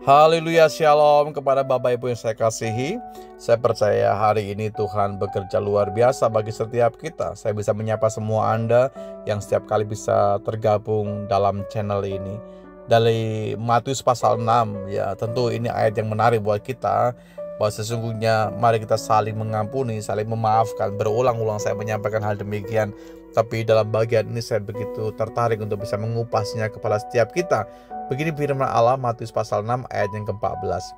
Haleluya, shalom kepada Bapak Ibu yang saya kasihi. Saya percaya hari ini Tuhan bekerja luar biasa bagi setiap kita. Saya bisa menyapa semua Anda yang setiap kali bisa tergabung dalam channel ini. Dari Matius pasal 6, ya tentu ini ayat yang menarik buat kita, bahwa sesungguhnya mari kita saling mengampuni, saling memaafkan. Berulang-ulang saya menyampaikan hal demikian, tapi dalam bagian ini saya begitu tertarik untuk bisa mengupasnya kepada setiap kita. Begini firman Allah, Matius pasal 6 ayat yang ke-14.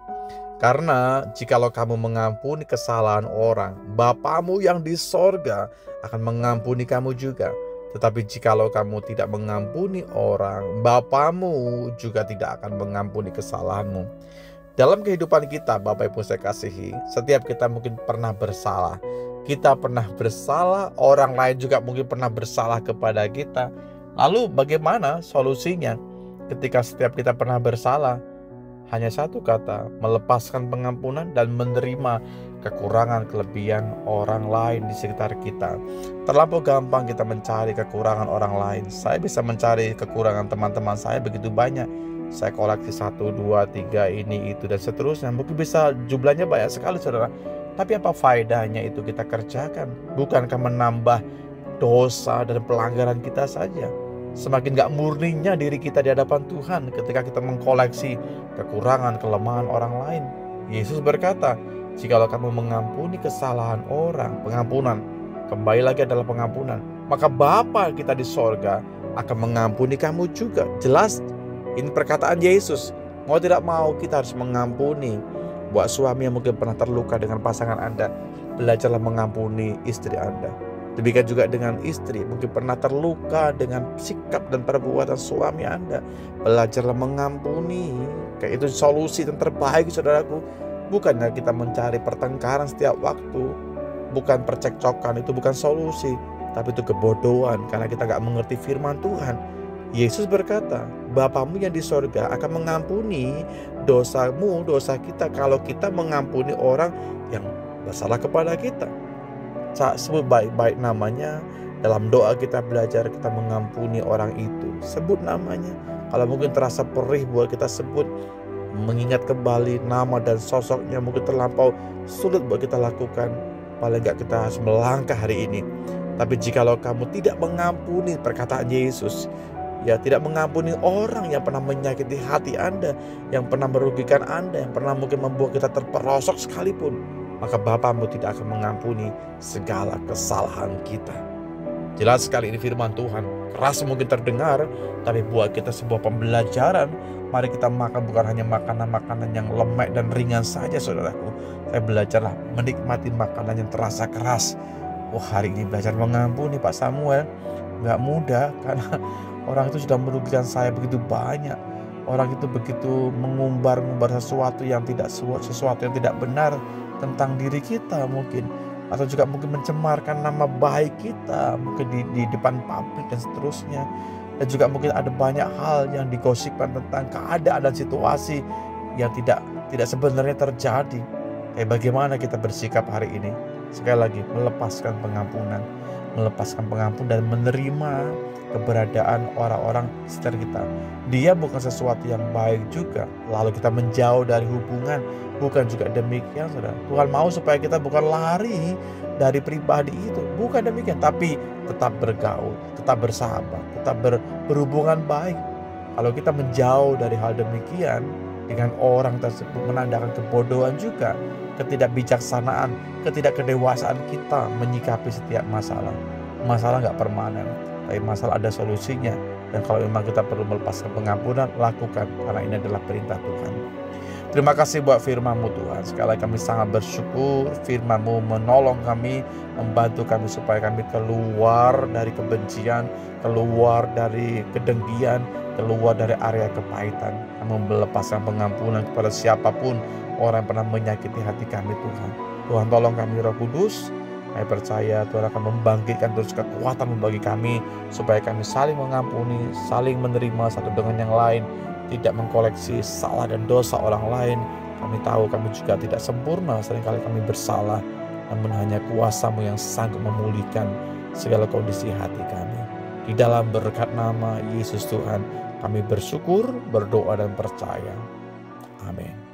Karena jikalau kamu mengampuni kesalahan orang, Bapamu yang di sorga akan mengampuni kamu juga. Tetapi jikalau kamu tidak mengampuni orang, Bapamu juga tidak akan mengampuni kesalahanmu. Dalam kehidupan kita, Bapak Ibu saya kasihi, setiap kita mungkin pernah bersalah. Kita pernah bersalah, orang lain juga mungkin pernah bersalah kepada kita. Lalu bagaimana solusinya? Ketika setiap kita pernah bersalah, hanya satu kata, melepaskan pengampunan dan menerima kekurangan kelebihan orang lain di sekitar kita. Terlampau gampang kita mencari kekurangan orang lain. Saya bisa mencari kekurangan teman-teman saya begitu banyak. Saya koleksi 1, 2, 3, ini, itu, dan seterusnya. Mungkin bisa jumlahnya banyak sekali, saudara. Tapi apa faedahnya itu kita kerjakan? Bukankah menambah dosa dan pelanggaran kita saja? Semakin gak murninya diri kita di hadapan Tuhan ketika kita mengkoleksi kekurangan, kelemahan orang lain. Yesus berkata, jikalau kamu mengampuni kesalahan orang, pengampunan, kembali lagi adalah pengampunan, maka Bapa kita di sorga akan mengampuni kamu juga. Jelas, ini perkataan Yesus. Mau tidak mau kita harus mengampuni. Buat suami yang mungkin pernah terluka dengan pasangan Anda, belajarlah mengampuni istri Anda. Demikian juga dengan istri, mungkin pernah terluka dengan sikap dan perbuatan suami Anda, belajarlah mengampuni. Kayak itu solusi yang terbaik, saudaraku. Bukannya kita mencari pertengkaran setiap waktu, bukan percekcokan, itu bukan solusi, tapi itu kebodohan karena kita gak mengerti firman Tuhan. Yesus berkata, Bapamu yang di sorga akan mengampuni dosamu, dosa kita, kalau kita mengampuni orang yang bersalah kepada kita. Sebut baik-baik namanya. Dalam doa kita belajar kita mengampuni orang itu. Sebut namanya. Kalau mungkin terasa perih buat kita sebut, mengingat kembali nama dan sosoknya mungkin terlampau sulit buat kita lakukan. Paling gak kita harus melangkah hari ini. Tapi jikalau kamu tidak mengampuni, perkataan Yesus, ya tidak mengampuni orang yang pernah menyakiti hati Anda, yang pernah merugikan Anda, yang pernah mungkin membuat kita terperosok sekalipun, maka Bapamu tidak akan mengampuni segala kesalahan kita. Jelas sekali ini firman Tuhan. Keras mungkin terdengar, tapi buat kita sebuah pembelajaran. Mari kita makan bukan hanya makanan-makanan yang lemak dan ringan saja, saudaraku. Saya belajarlah menikmati makanan yang terasa keras. Hari ini belajar mengampuni, Pak Samuel. Gak mudah, karena orang itu sudah merugikan saya begitu banyak. Orang itu begitu mengumbar-ngumbar sesuatu yang tidak benar tentang diri kita mungkin, atau juga mungkin mencemarkan nama baik kita mungkin di depan publik dan seterusnya. Dan juga mungkin ada banyak hal yang digosipkan tentang keadaan dan situasi yang tidak sebenarnya terjadi. Bagaimana kita bersikap hari ini? Sekali lagi, melepaskan pengampunan dan menerima keberadaan orang-orang sekitar kita. Dia bukan sesuatu yang baik juga, lalu kita menjauh dari hubungan. Bukan juga demikian, saudara. Tuhan mau supaya kita bukan lari dari pribadi itu, bukan demikian, tapi tetap bergaul, tetap bersahabat, tetap berhubungan baik. Kalau kita menjauh dari hal demikian, dengan orang tersebut menandakan kebodohan juga, ketidakbijaksanaan, ketidakkedewasaan kita menyikapi setiap masalah. Masalah gak permanen, tapi masalah ada solusinya. Dan kalau memang kita perlu melepaskan pengampunan, lakukan, karena ini adalah perintah Tuhan. Terima kasih buat firman-Mu Tuhan. Sekali lagi kami sangat bersyukur firman-Mu menolong kami, membantu kami supaya kami keluar dari kebencian, keluar dari kedengkian, keluar dari area kepahitan. Kami melepaskan pengampunan kepada siapapun orang yang pernah menyakiti hati kami, Tuhan. Tuhan tolong kami, Roh Kudus. Kami percaya Tuhan akan membangkitkan terus kekuatan bagi kami, supaya kami saling mengampuni, saling menerima satu dengan yang lain, tidak mengkoleksi salah dan dosa orang lain. Kami tahu kami juga tidak sempurna, seringkali kami bersalah, namun hanya kuasa-Mu yang sanggup memulihkan segala kondisi hati kami. Di dalam berkat nama Yesus Tuhan, kami bersyukur, berdoa dan percaya. Amin.